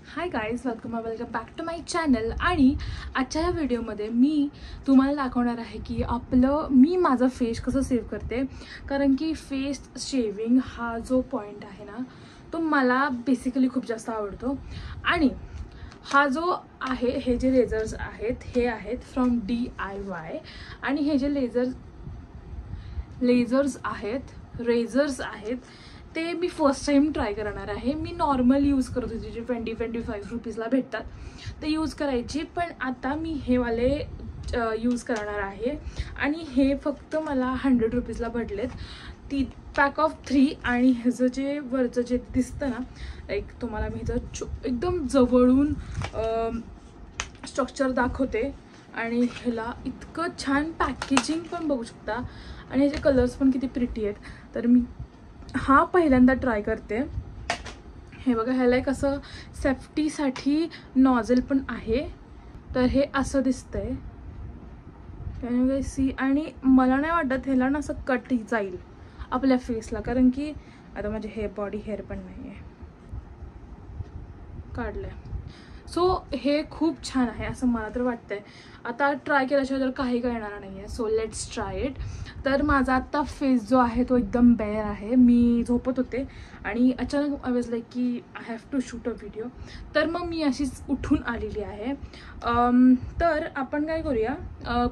High guys, welcome back to my channel. आणि आजच्या या व्हिडिओमध्ये मी तुम्हाला दाखवणार आहे की मी माझं फेस कसं सेव्ह करते. कारण की फेस शेविंग हा जो पॉईंट आहे ना, तो मला बेसिकली खूप जास्त आवडतो. आणि हा जो आहे, हे जे लेझर्स आहेत हे आहेत फ्रॉम DIY. आणि हे जे रेझर्स आहेत ते मी फर्स्ट टाइम ट्राय करणार आहे. मी नॉर्मल यूज करत होती, जे 20-25 रुपीजला भेटतात ते यूज करायची, पण आता मी हे वाले यूज करणार आहे. आणि हे फक्त मला 100 रुपीजला भेटलेत. ती पॅक ऑफ 3. आणि ह्याचं जे वरचं जे दिसतं ना, लाईक तुम्हाला मी ह्याचं एकदम जवळून स्ट्रक्चर दाखवते. आणि ह्याला इतकं छान पॅकेजिंग पण बघू शकता. आणि ह्याचे कलर्स पण किती प्रिटी आहेत. तर मी हा पहिल्यांदा ट्राय करते. हे बघा, ह्याला एक असं सेफ्टीसाठी नॉझल पण आहे. तर हे असं दिसतंय, कॅन यू गाईज सी. आणि मला नाही वाटत ह्याला ना असं कट जाईल आपल्या फेसला, कारण की आता माझे बॉडी हेअर पण नाही आहे, काढलंय. सो हे खूप छान आहे असं मला तर वाटतंय. आता ट्राय केल्याशिवाय तर काही कळणार नाही आहे. So let's try it. तर माझा आत्ता फेस जो आहे तो एकदम बेअर आहे. मी झोपत होते आणि अचानक आय वॉज लाईक की I have to shoot a video. तर मग मी अशीच उठून आलेली आहे. तर आपण काय करूया,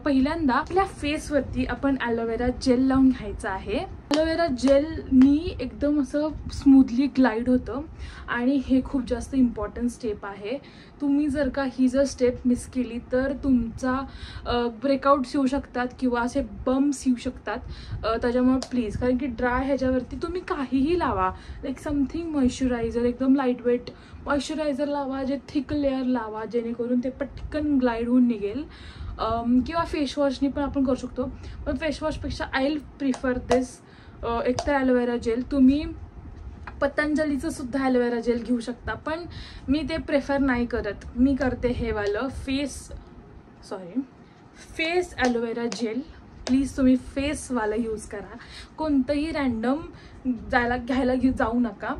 पहिल्यांदा आपल्या फेसवरती आपण ॲलोवेरा जेल लावून घ्यायचं आहे. ॲलोवेरा जेलनी एकदम असं स्मूथली ग्लाईड होतं. आणि हे खूप जास्त इम्पॉर्टंट स्टेप आहे. तुम्ही जर का ही स्टेप मिस केली तर तुमचा ब्रेकआउट्स येऊ शकतात किंवा असे बम्स येऊ शकतात. त्याच्यामुळे प्लीज, कारण की ड्राय ह्याच्यावरती तुम्ही काहीही लावा, लाईक समथिंग मॉइश्चरायझर, एकदम लाईटवेट मॉइश्चरायझर लावा, जे थिक लेअर लावा, जेणेकरून ते पटकन ग्लाईड होऊन निघेल. किंवा फेसवॉशनी पण आपण करू शकतो, पण फेसवॉशपेक्षा आय विल प्रिफर दिस. एकतर ॲलोवेरा जेल, तुम्ही पतंजलीचं सुद्धा ॲलोवेरा जेल घेऊ शकता, पण मी ते प्रेफर नाही करत. मी करते हे वालं फेस ॲलोवेरा जेल. प्लीज तुम्ही फेसवाला यूज करा, कोणतंही रँडम घ्यायला जाऊ नका.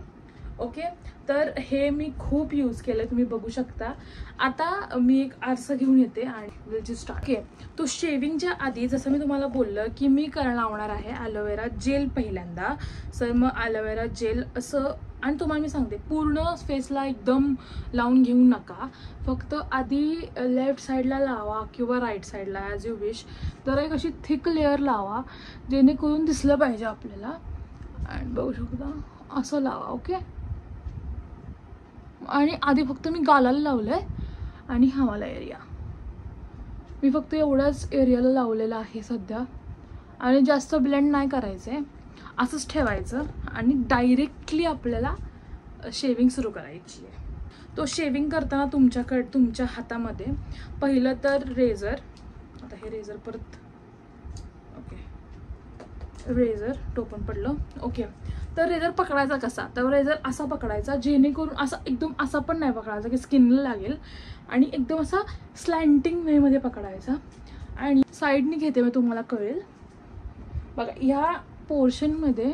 ओके, तर हे मी खूप यूज केलं, तुम्ही बघू शकता. आता मी एक आरसा घेऊन येते आणि विल जस्ट स्टार्ट. ओके, तो शेविंगच्या आधी जसं मी तुम्हाला बोललं की मी लावणार आहे ॲलोवेरा जेल पहिल्यांदा. सर मग ॲलोवेरा जेल असं, आणि तुम्हाला मी सांगते पूर्ण फेसला एकदम लावून घेऊ नका. फक्त आधी लेफ्ट साईडला लावा किंवा राईट साईडला, ॲज यू विश. तर एक अशी थिक लेअर लावा, जेणेकरून दिसलं पाहिजे आपल्याला. आणि बघू शकता असं लावा. ओके, आणि आधी फक्त मी गालाला लावलंय आणि हा वाला एरिया, मी फक्त एवढ्याच एरियाला लावलेला आहे सध्या. आणि जास्त ब्लेंड नाही करायचं आहे, असंच ठेवायचं. आणि डायरेक्टली आपल्याला शेविंग सुरू करायची आहे. तो शेविंग करताना तुमच्या हातामध्ये पहिलं तर रेझर. आता हे रेझर परत, ओके, रेझर टोपण पडलं. ओके, तर रेझर पकडायचा कसा, तर रेझर असा पकडायचा, जेणेकरून असा एकदम असा पण नाही पकडायचा की स्किनला लागेल. आणि एकदम असा स्लँटिंग वेमध्ये पकडायचा. आणि साईडनी घेते मी, तुम्हाला कळेल बघा. ह्या पोर्शनमध्ये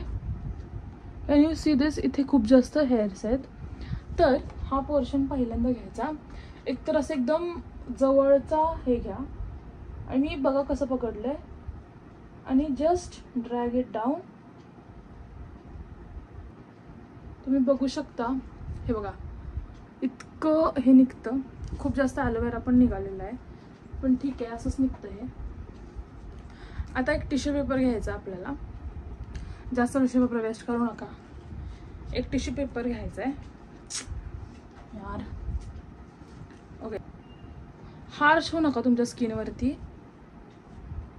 कॅन यू सी दिस, इथे खूप जास्त हेअर्स आहेत. तर हा पोर्शन पहिल्यांदा घ्यायचा, एकतर असं एकदम जवळचा हे घ्या. आणि बघा कसं पकडलंय, आणि जस्ट ड्रॅग इट डाऊन. तुम्ही बघू शकता, हे बघा इतकं हे निघतं. खूप जास्त ॲलोवेरा पण निघालेला आहे, पण ठीक आहे, असंच निघतं हे. आता एक टिश्यू पेपर घ्यायचा आपल्याला, जास्त टिश्यू पेपर वेस्ट करू नका. एक टिश्यू पेपर घ्यायचा आहे यार. ओके, हार्श होऊ नका तुमच्या स्किनवरती.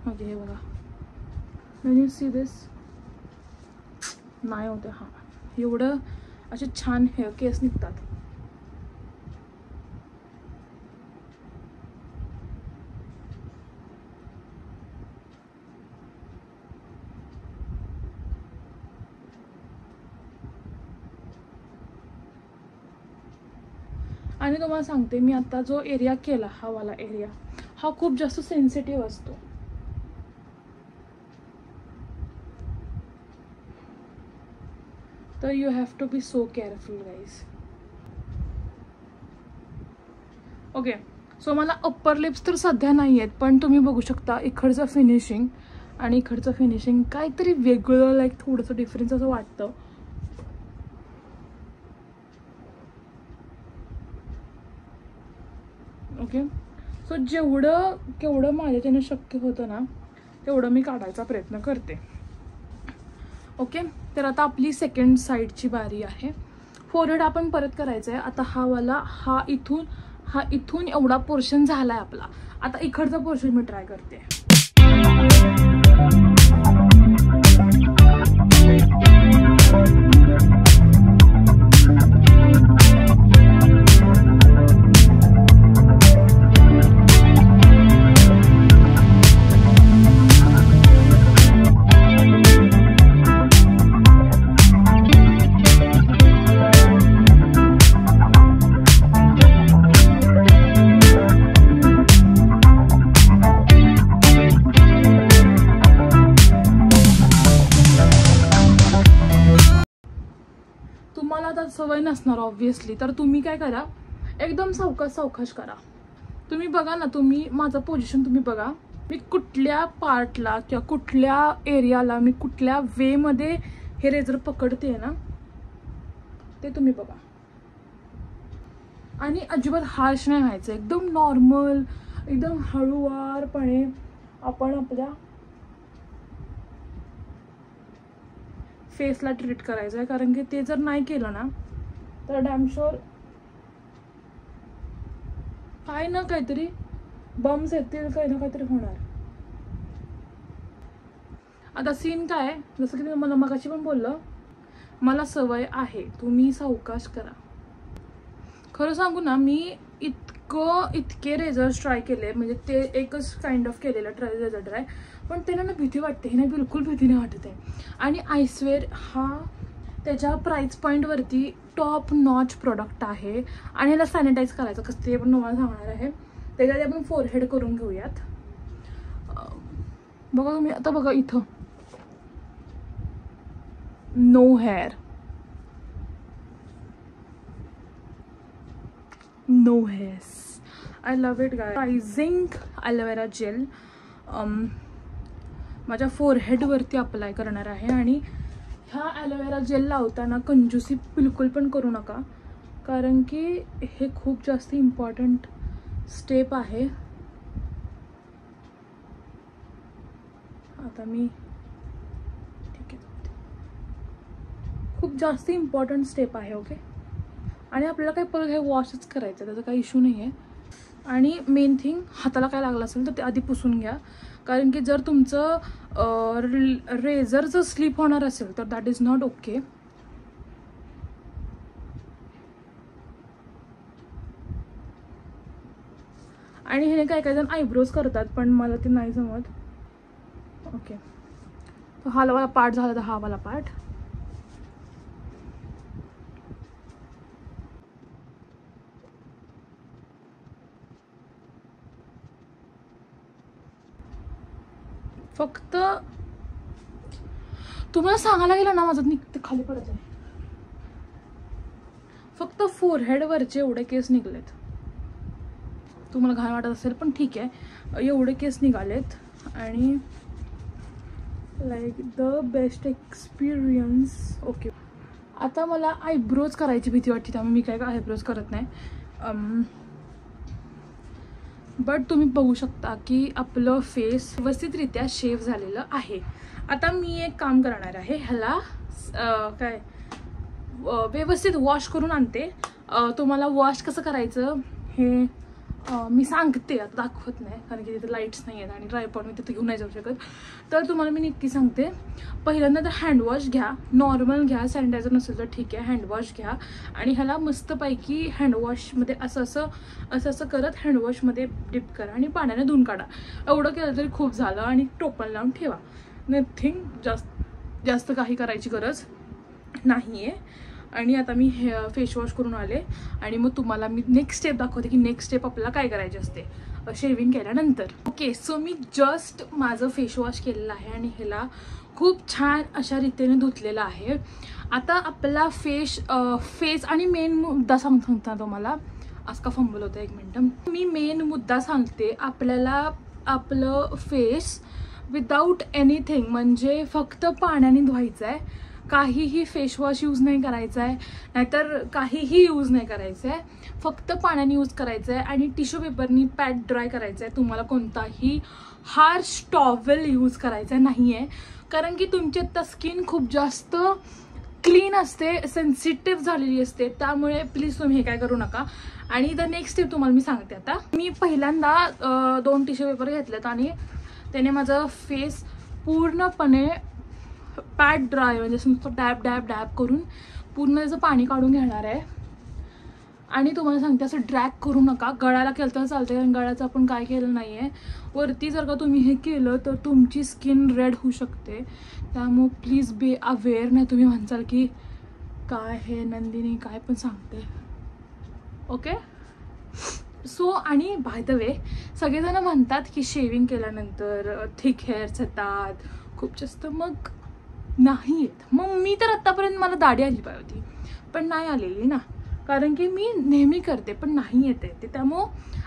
ओके, हे बघा, when you see this, नाही होते. हां, एवढं असे छान हेअर केस निघतात. आणि तुम्हाला सांगते, मी आता जो एरिया केला, हा वाला एरिया, हा खूप जास्त सेन्सिटिव्ह असतो. तर you have to be so careful guys. Okay, so मला अप्पर लिप्स तर सध्या नाही आहेत, पण तुम्ही बघू शकता इकडचं फिनिशिंग आणि इकडचं फिनिशिंग काहीतरी वेगळं, लाईक थोडंसं डिफरन्स असं वाटतं. ओके, सो जेवढं केवढं माझ्याच्यानं शक्य होतं ना तेवढं मी काढायचा प्रयत्न करते. ओके, तर आता आपली सेकंड साईडची बारी आहे. फोरहेड आपण परत करायचं आहे. आता हा इथून एवढा पोर्शन झाला आहे आपला. आता इकडचा पोर्शन मी ट्राय करते. तुम्हाला आता सवय नसणार ऑब्व्हियसली, तर तुम्ही काय करा, एकदम सावकाश करा. तुम्ही बघा ना, तुम्ही माझं पोझिशन तुम्ही बघा, मी कुठल्या पार्टला किंवा कुठल्या एरियाला मी कुठल्या वेमध्ये हे रेझर पकडते ना ते तुम्ही बघा. आणि अजिबात हार्श नाही व्हायचं, एकदम नॉर्मल, एकदम हळूवारपणे आपण आपल्या फेसला ट्रीट करायचं आहे. कारण की ते जर नाही केलं ना तर डॅम शुअर काय ना काहीतरी बम्स येतील, काही ना काहीतरी होणार. आता सीन काय आहे, जसं की मला मगाशी पण बोललं, मला सवय आहे, तुम्ही सावकाश करा. खरं सांगू ना, मी इतके रेझर्स ट्राय केले, म्हणजे ते एकच काइंड ऑफ केलेलं रेझर ट्राय, पण त्याला ना भीती वाटते. हे ना बिलकुल भीती नाही वाटत आहे. आणि आयस्वेअर हा त्याच्या प्राइस पॉईंटवरती टॉप नॉच प्रोडक्ट आहे. आणि ह्याला सॅनिटाईज करायचं कसं ते पण तुम्हाला सांगणार आहे. त्याच्यात आपण फोरहेड करून घेऊयात. बघा तुम्ही आता बघा, इथं no hair, no hairs. I love it guy. Raising aloe vera माझ्या फोरहेडवरती अप्लाय करणार आहे. आणि ह्या ॲलोवेरा जेल लावताना कंजूसी बिलकुल पण करू नका, कारण की हे खूप जास्त इम्पॉर्टंट स्टेप आहे. आता मी ठीक आहे, खूप जास्त इम्पॉर्टंट स्टेप आहे. ओके, आणि आपल्याला काही परत हे वॉशच करायचं, त्याचा काही इश्यू नाही आहे. आणि मेन थिंग, हाताला काय लागलं असेल तर ते आधी पुसून घ्या, कारण की जर तुमचं रेझर जर स्लिप होणार असेल तर दॅट इज नॉट ओके. आणि हे काही काही जण आयब्रोज करतात, पण मला ते नाही जमत. ओके, तो हा वाला पार्ट झाला, तर हा वाला पार्ट. फक्त तुम्हाला सांगायला गेलं ना, माझं निघते खाली पडत आहे. फक्त फोरहेडवरचे एवढे केस निघलेत. तुम्हाला घाण वाटत असेल पण ठीक आहे, एवढे केस निघालेत. आणि like the best experience. Okay, आता मला आयब्रोज करायची भीती वाटते, त्यामुळे मी काय आयब्रोज करत नाही. बट तुम्ही बघू शकता की आपलं फेस व्यवस्थितरित्या शेव झालेलं आहे. आता मी एक काम करणार आहे, ह्याला काय व्यवस्थित वॉश करून आणते. तुम्हाला वॉश कसं करायचं हे मी सांगते, आता दाखवत नाही कारण की तिथे लाईट्स नाही आहेत आणि ट्रायपॉड मी तिथे घेऊन नाही जाऊ शकत. तर तुम्हाला मी नक्की सांगते. पहिल्यांदा तर हँडवॉश घ्या, नॉर्मल घ्या, सॅनिटायझर नसेल तर ठीक आहे, हँडवॉश घ्या. आणि ह्याला मस्तपैकी हँडवॉशमध्ये असं करत हँडवॉशमध्ये डिप करा आणि पाण्याने धुवून काढा. एवढं केलं तरी खूप झालं. आणि टोपण लावून ठेवा. नथिंग, जास्त काही करायची गरज नाही आहे. आणि आता मी फेस वॉश करून आले आणि मग तुम्हाला मी नेक्स्ट स्टेप दाखवते की नेक्स्ट स्टेप आपल्याला काय करायचे असते शेविंग केल्यानंतर. ओके, सो मी जस्ट माझं फेस वॉश केलेलं आहे आणि ह्याला खूप छान अशा रीतीने धुतलेलं आहे. आता आपला फेस आणि मेन मुद्दा सांगता तुम्हाला, आज का फंबल होतं, एक मिनटं. मी मेन मुद्दा सांगते. आपल्याला आपलं फेस विदाऊट एनिथिंग म्हणजे फक्त पाण्याने धुवायचं आहे. काहीही फेसवॉश यूज नाही करायचं आहे, नाहीतर काहीही यूज नाही करायचं आहे. फक्त पाण्याने यूज करायचं आहे आणि टिश्यू पेपरनी पॅड ड्राय करायचं आहे. तुम्हाला कोणताही हार्श टॉवेल यूज करायचा नाही आहे, कारण की तुमची आता स्किन खूप जास्त क्लीन असते, सेन्सिटिव्ह झालेली असते. त्यामुळे प्लीज तुम्ही हे काय करू नका. आणि द नेक्स्ट स्टेप तुम्हाला मी सांगते. आता मी पहिल्यांदा 2 टिश्यू पेपर घेतलेत आणि त्याने माझा फेस पूर्णपणे पॅड ड्राय म्हणजे नुसतं डॅब डॅब डॅब करून पूर्ण त्याचं पाणी काढून घेणार आहे. आणि तुम्हाला सांगते असं ड्रॅग करू नका. गळ्याला केलं तर चालतं, कारण गळ्याचं आपण काय केलं नाही आहे. वरती जर का तुम्ही हे केलं तर तुमची स्किन रेड होऊ शकते. त्यामुळे प्लीज बी अवेअर. नाही तुम्ही म्हणसाल की काय हे नंदिनी काय पण सांगते. ओके सो आणि बाय द वे सगळेजण म्हणतात की शेविंग केल्यानंतर थिक हेअर्स येतात खूप जास्त. मग नाही येत. मग मी तर आत्तापर्यंत मला दाढी आली पाहिजे होती पण नाही आलेली ना, कारण की मी नेहमी करते पण नाही येते ते. त्यामुळं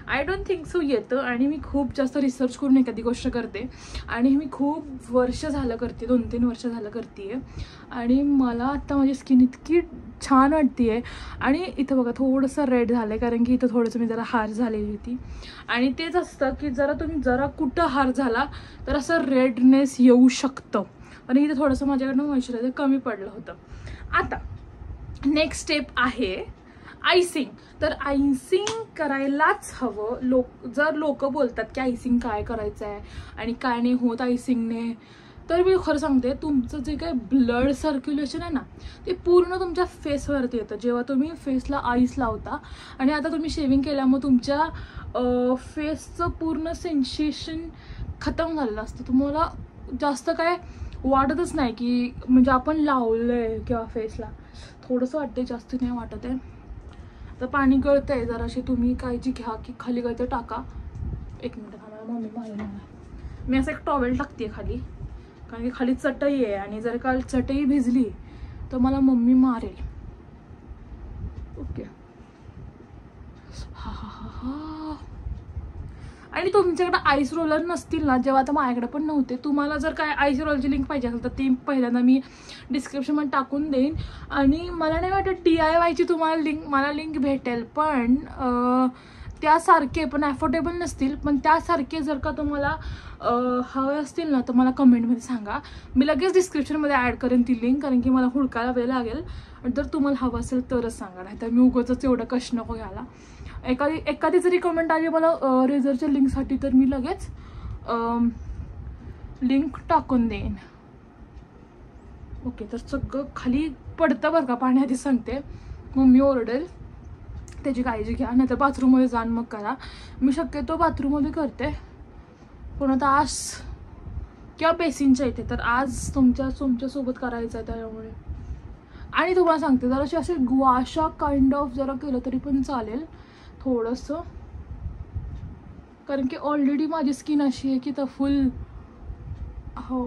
आय डोंट थिंक सो येतं. आणि मी खूप जास्त रिसर्च करून एखादी गोष्ट करते आणि मी खूप वर्ष झालं करते, 2-3 वर्ष झालं करते आहे. आणि मला आत्ता माझी स्किन इतकी छान वाटते आहे. आणि इथं बघा थोडंसं रेड झालं आहे, कारण की इथं थोडंसं मी जरा हार झालेली होती. आणि तेच असतं की जरा तुम्ही जरा कुठं हार झाला तर असं रेडनेस येऊ शकतं. आणि इथं थोडंसं माझ्याकडनं मॉइश्चरायझर कमी पडलं होतं. आता नेक्स्ट स्टेप आहे आयसिंग. तर आयसिंग करायलाच हवं. जर लोक बोलतात की आयसिंग काय करायचं आहे आणि काय नाही होत आयसिंगने, तर मी खरं सांगते तुमचं जे काही ब्लड सर्क्युलेशन आहे ना ते पूर्ण तुमच्या फेसवरती येतं जेव्हा तुम्ही फेसला आईस लावता. आणि आता तुम्ही शेविंग केल्यामुळे तुमच्या फेसचं पूर्ण सेन्सेशन खतम झालेलं असतं. तुम्हाला जास्त काय वाटतच नाही की म्हणजे आपण लावलंय किंवा फेसला. थोडंसं वाटतंय, जास्त नाही वाटत आहे. तर पाणी गळतंय जराशी, तुम्ही काळजी घ्या की खाली गळतं टाका. एक मिनिट थांबा, मम्मी मारेल मला. मी असं एक टॉवेल टाकते खाली, कारण की खाली चटई आहे आणि जर का चटई भिजली तर मला मम्मी मारेल. ओके हा हा हा हा. आणि तुमच्याकडे आईस रोलर नसतील ना, जेव्हा आता माझ्याकडे पण नव्हते, तुम्हाला जर काय आईस रोलरची लिंक पाहिजे असेल तर ती पहिल्यांदा मी डिस्क्रिप्शनमध्ये टाकून देईन. आणि मला नाही वाटत DIYची तुम्हाला मला लिंक भेटेल, पण त्यासारखे पण अफोर्डेबल नसतील. पण त्यासारखे जर का तुम्हाला हवे असतील ना तर मला कमेंटमध्ये सांगा. मी लगेच डिस्क्रिप्शनमध्ये ॲड करेन ती लिंक, कारण की मला हुडकायला वेळ लागेल. जर तुम्हाला हवं असेल तरच सांगा, नाही तर मी उगाचच एवढं कष्ट नको घ्यायला. एखादी जरी कमेंट आली मला रेझरच्या लिंकसाठी तर मी लगेच लिंक टाकून देईन. ओके तर सगळं खाली पडतं बरं का पाणी, आधी सांगते. मम्मी ओरडेल, त्याची काळजी घ्या. नाही तर बाथरूममध्ये जाण मग करा. मी शक्यतो बाथरूममध्ये करते, पण आता आज किंवा बेसिनच्या इथे. तर आज तुमच्यासोबत करायचं आहे त्यामुळे. आणि तुम्हाला सांगते जरा असे गुआशा काइंड ऑफ जरा केलं तरी पण चालेल थोडंसं, कारण की ऑलरेडी माझी स्किन अशी आहे की तर फुल हो.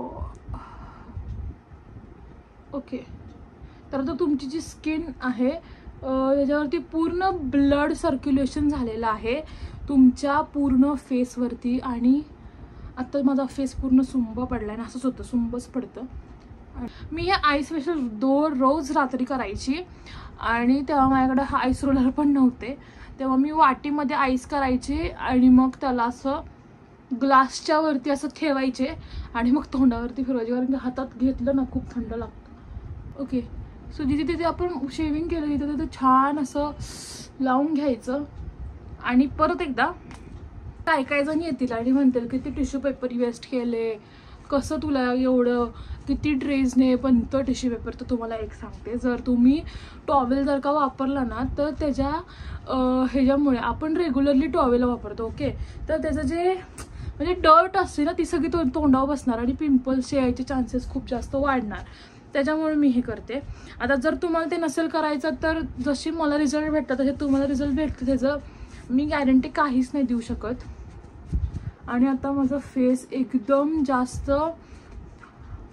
ओके तर आता तुमची जी स्किन आहे त्याच्यावरती पूर्ण ब्लड सर्क्युलेशन झालेलं आहे तुमच्या पूर्ण फेसवरती. आणि आता माझा फेस पूर्ण सुंब पडला आहे ना, असंच होतं, सुंबच पडतं. मी हे आईस फेशियल रोज रात्री करायची. आणि तेव्हा माझ्याकडे हा आईस रोलर पण नव्हते, तेव्हा मी वाटीमध्ये आईस करायचे आणि मग त्याला असं ग्लासच्या वरती असं ठेवायचे आणि मग तोंडावरती फिरवायचे, कारण की हातात घेतलं ना खूप थंड लागतं. ओके सो जिथे तिथे आपण शेविंग केलं तिथे तिथे छान असं लावून घ्यायचं. आणि परत एकदा काय जण येतील आणि म्हणतील की ते टिश्यू पेपर वेस्ट केले, कसं तुला एवढं किती ड्रेसने बनतं टिश्यू पेपर. तर तुम्हाला एक सांगते, जर तुम्ही टॉवेल जर का वापरला ना तर त्याच्या ह्याच्यामुळे आपण रेग्युलरली टॉवेल वापरतो. ओके तर त्याचं जे म्हणजे डर्ट असते ना ती सगळी तोंडावर बसणार आणि पिंपल्स यायचे चान्सेस खूप जास्त वाढणार. त्याच्यामुळे मी हे करते. आता जर तुम्हाला ते नसेल करायचं तर जशी मला रिझल्ट भेटतात तसे तुम्हाला रिझल्ट भेटतं, त्याचं मी गॅरंटी काहीच नाही देऊ शकत. आणि आता माझा फेस एकदम जास्त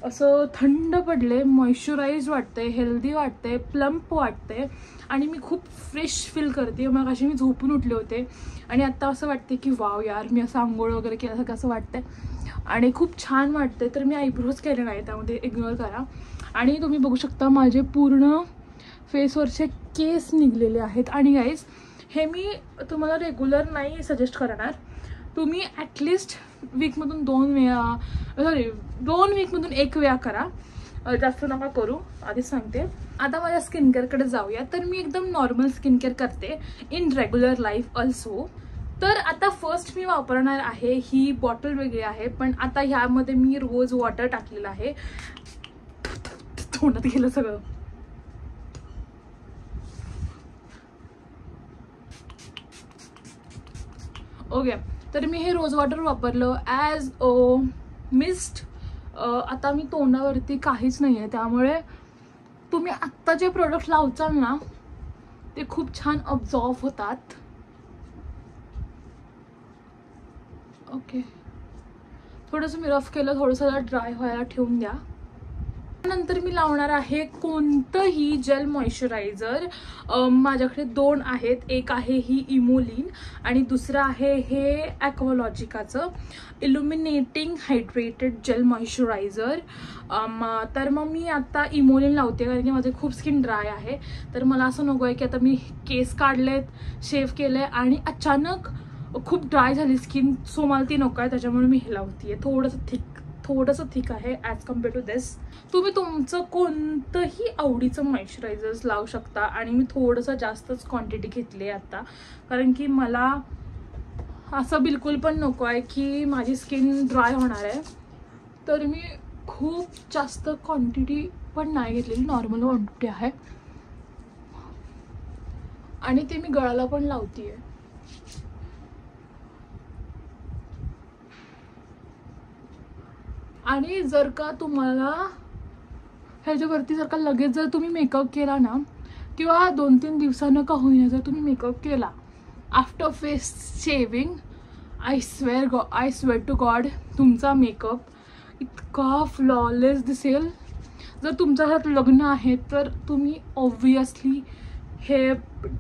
असं थंड पडले, मॉइश्चराइज वाटते, हेल्दी वाटते, प्लम्प वाटते आणि मी खूप फ्रेश फील करते. मग अशी मी झोपून उठले होते आणि आत्ता असं वाटते की वाव यार, मी असं आंघोळ वगैरे केल्यासारखं असं वाटतंय आणि खूप छान वाटते. तर मी आयब्रोज केले नाही, त्यामध्ये इग्नोर करा. आणि तुम्ही बघू शकता माझे पूर्ण फेसवरचे केस निघलेले आहेत. आणि गाईज, हे मी तुम्हाला रेग्युलर नाही सजेस्ट करणार. तुम्ही ॲटलिस्ट वीकमधून 2 वीकमधून 1 वेळा करा, जास्त नका करू, आधीच सांगते. आता माझ्या स्किन केअरकडे जाऊया. तर मी एकदम नॉर्मल स्किन केअर करते इन रेग्युलर लाईफ ऑल्सो. तर आता फर्स्ट मी वापरणार आहे, ही बॉटल वेगळी आहे पण आता ह्यामध्ये मी रोज वॉटर टाकलेलं आहे. तोंडात गेलं सगळं. ओके, तर मी हे रोज वॉटर वापरलं ॲज मिस्ट. आता मी तोंडावरती काहीच नाही आहे, त्यामुळे तुम्ही आत्ता जे प्रोडक्ट लावचाल ना ते खूप छान ऑब्झॉर्व होतात. ओके, थोडंसं मी रफ केलं, थोडंसं ड्राय व्हायला ठेवून द्या. नंतर मी लावणार आहे कोणतंही जेल मॉइश्चरायझर. माझ्याकडे 2 आहेत. एक आहे ही इमोलिन आणि दुसरं आहे हे ॲक्वालॉजिकाचं इल्युमिनेटिंग हायड्रेटेड जेल मॉइश्चरायझर. तर मग मी आता इमोलिन लावते कारण की माझे खूप स्किन ड्राय आहे. तर मला असं नको आहे की आता मी केस काढलेत, शेव केले आणि अचानक खूप ड्राय झाली स्किन, सो मला ती नको आहे, त्याच्यामुळे मी हे लावते. थोडंसं थिक आहे ॲज कम्पेअर टू दिस. तुम्ही तुमचं कोणतंही आवडीचं मॉइश्चरायझर्स लावू शकता आणि मी थोडंसं जास्तच क्वांटिटी घेतली आहे आता, कारण की मला असं बिलकुल पण नको आहे की माझी स्किन ड्राय होणार आहे. तर मी खूप जास्त क्वांटिटी पण नाही घेतलेली, नॉर्मल क्वांटिटी आहे आणि ते मी गळाला पण लावते आहे. आणि जर का तुम्हाला ह्याच्यावरती जर का लगेच जर तुम्ही मेकअप केला ना, किंवा 2-3 दिवसानं का होईना जर तुम्ही मेकअप केला after face shaving, I swear to God तुमचा मेकअप इतका फ्लॉलेस दिसेल. जर तुमच्या घरात लग्न आहे तर तुम्ही ऑब्वियसली हे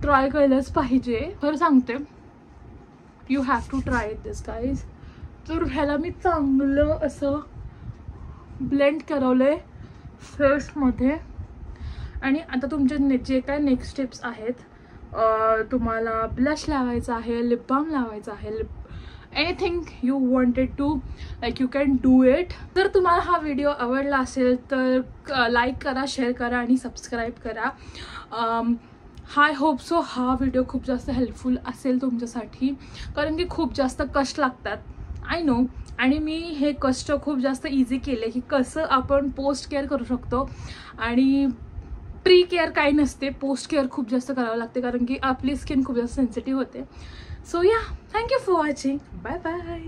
ट्राय केलंच पाहिजे. खरं सांगते, you have to try this guys. तर ह्याला मी चांगलं असं ब्लेंड करवलंय फेसमध्ये. आणि आता तुमचे जे काय नेक्स्ट स्टेप्स आहेत, तुम्हाला ब्लश लावायचं आहे, लिप बाम लावायचं आहे, anything you wanted to like you can do it. जर तुम्हाला हा व्हिडिओ आवडला असेल तर लाईक करा, शेअर करा आणि सबस्क्राईब करा. आय होप सो हा व्हिडिओ खूप जास्त हेल्पफुल असेल तुमच्यासाठी, कारण की खूप जास्त कष्ट लागतात, आय नो. आणि मी हे कष्ट खूप जास्त इझी केले की कसं आपण पोस्ट केअर करू शकतो. आणि प्री केअर काही नसते, पोस्ट केअर खूप जास्त करावं लागते कारण की आपली स्किन खूप जास्त सेन्सिटिव्ह होते. So yeah, thank you for watching. Bye bye.